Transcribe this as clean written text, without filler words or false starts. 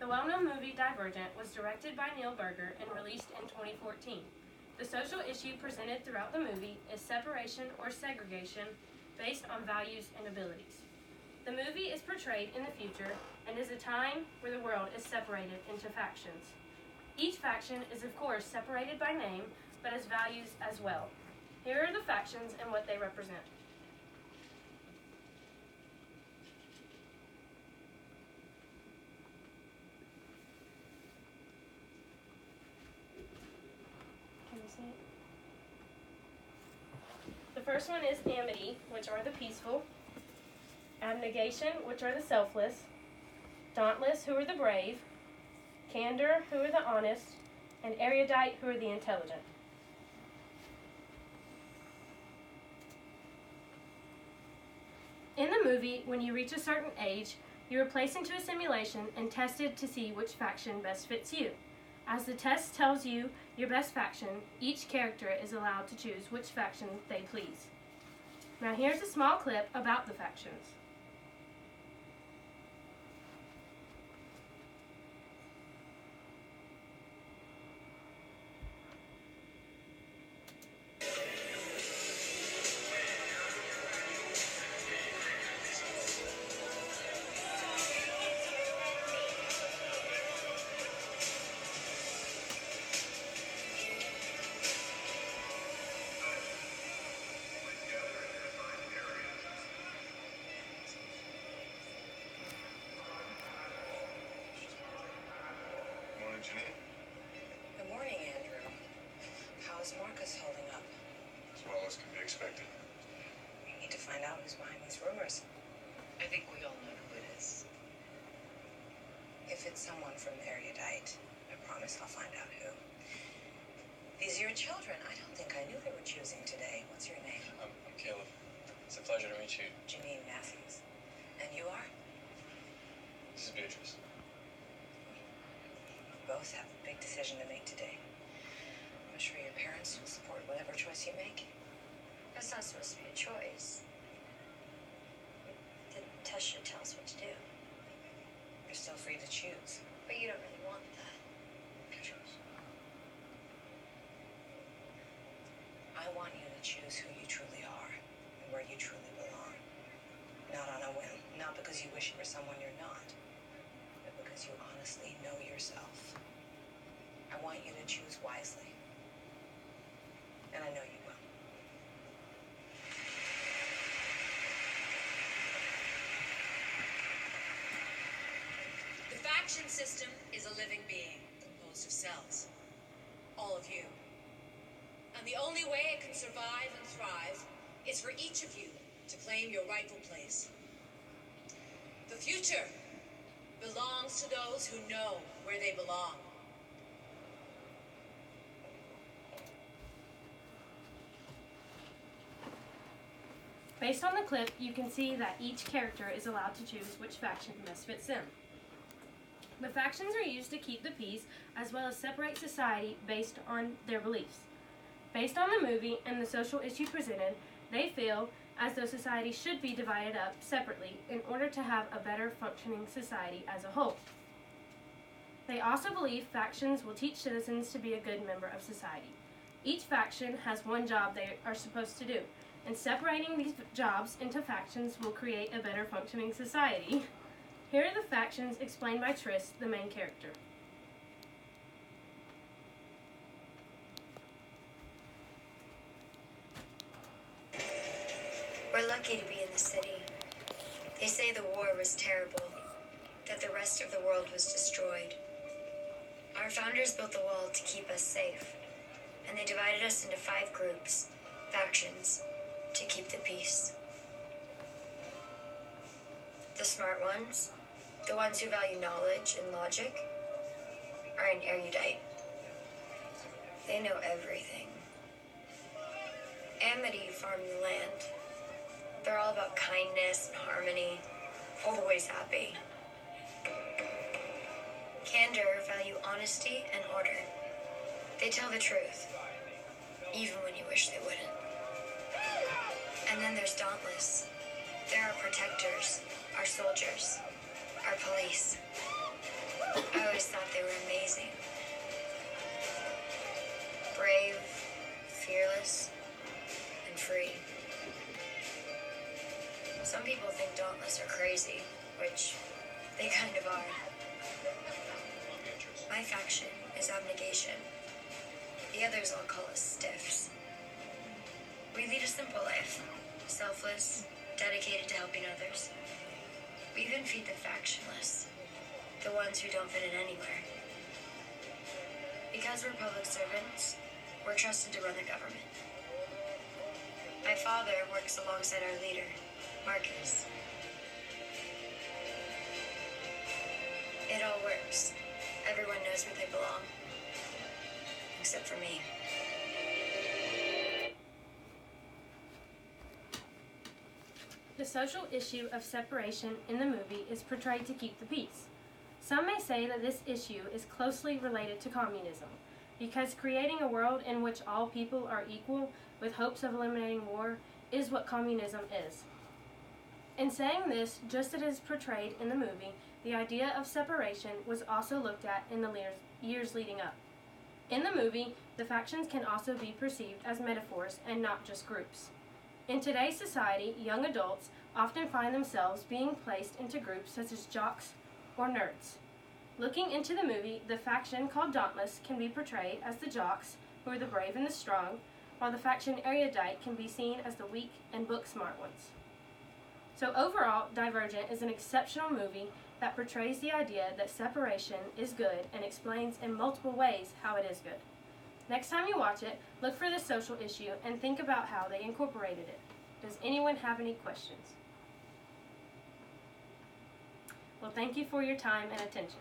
The well-known movie Divergent was directed by Neil Berger and released in 2014. The social issue presented throughout the movie is separation or segregation based on values and abilities. The movie is portrayed in the future and is a time where the world is separated into factions. Each faction is of course separated by name, but has values as well. Here are the factions and what they represent. Can you see it? The first one is amity, which are the peaceful, abnegation, which are the selfless, dauntless, who are the brave, candor, who are the honest, and erudite, who are the intelligent. In the movie, when you reach a certain age, you are placed into a simulation and tested to see which faction best fits you. As the test tells you your best faction, each character is allowed to choose which faction they please. Now here's a small clip about the factions. Good morning, Andrew. How is Marcus holding up? As well as can be expected. We need to find out who's behind these rumors. I think we all know who it is. If it's someone from the erudite, I promise I'll find out who. These are your children. I don't think I knew they were choosing today. What's your name? I'm Caleb. It's a pleasure to meet you. Janine Matthews. And you are? This is Beatrice. Both have a big decision to make today. I'm sure your parents will support whatever choice you make. That's not supposed to be a choice. The test should tell us what to do. You're still free to choose. But you don't really want that. Beatrice. I want you to choose who you truly are and where you truly belong. Not on a whim. Not because you wish you were someone you're not, but because you honestly know yourself. I want you to choose wisely. And I know you will. The faction system is a living being composed of cells. All of you. And the only way it can survive and thrive is for each of you to claim your rightful place. The future belongs to those who know where they belong. Based on the clip, you can see that each character is allowed to choose which faction best fits them. The factions are used to keep the peace as well as separate society based on their beliefs. Based on the movie and the social issue presented, they feel as though society should be divided up separately in order to have a better functioning society as a whole. They also believe factions will teach citizens to be a good member of society. Each faction has one job they are supposed to do, and separating these jobs into factions will create a better functioning society. Here are the factions explained by Tris, the main character. We're lucky to be in the city. They say the war was terrible, that the rest of the world was destroyed. Our founders built the wall to keep us safe, and they divided us into 5 groups, factions, to keep the peace. The smart ones, the ones who value knowledge and logic, are an erudite. They know everything. Amity farm the land. They're all about kindness and harmony, always happy. Candor value honesty and order. They tell the truth, even when you wish they wouldn't. And then there's Dauntless. They're our protectors, our soldiers, our police. I always thought they were amazing. Brave, fearless, and free. Some people think Dauntless are crazy, which they kind of are. My faction is Abnegation. The others all call us Stiffs. We lead a simple life, selfless, dedicated to helping others. We even feed the factionless, the ones who don't fit in anywhere. Because we're public servants, we're trusted to run the government. My father works alongside our leader, Marcus. It all works. Everyone knows where they belong. Except for me. The social issue of separation in the movie is portrayed to keep the peace. Some may say that this issue is closely related to communism, because creating a world in which all people are equal with hopes of eliminating war is what communism is. In saying this, just as it is portrayed in the movie, the idea of separation was also looked at in the years leading up. In the movie, the factions can also be perceived as metaphors and not just groups. In today's society, young adults often find themselves being placed into groups such as jocks or nerds. Looking into the movie, the faction called Dauntless can be portrayed as the jocks, who are the brave and the strong, while the faction Erudite can be seen as the weak and book-smart ones. So overall, Divergent is an exceptional movie that portrays the idea that separation is good and explains in multiple ways how it is good. Next time you watch it, look for this social issue and think about how they incorporated it. Does anyone have any questions? Well, thank you for your time and attention.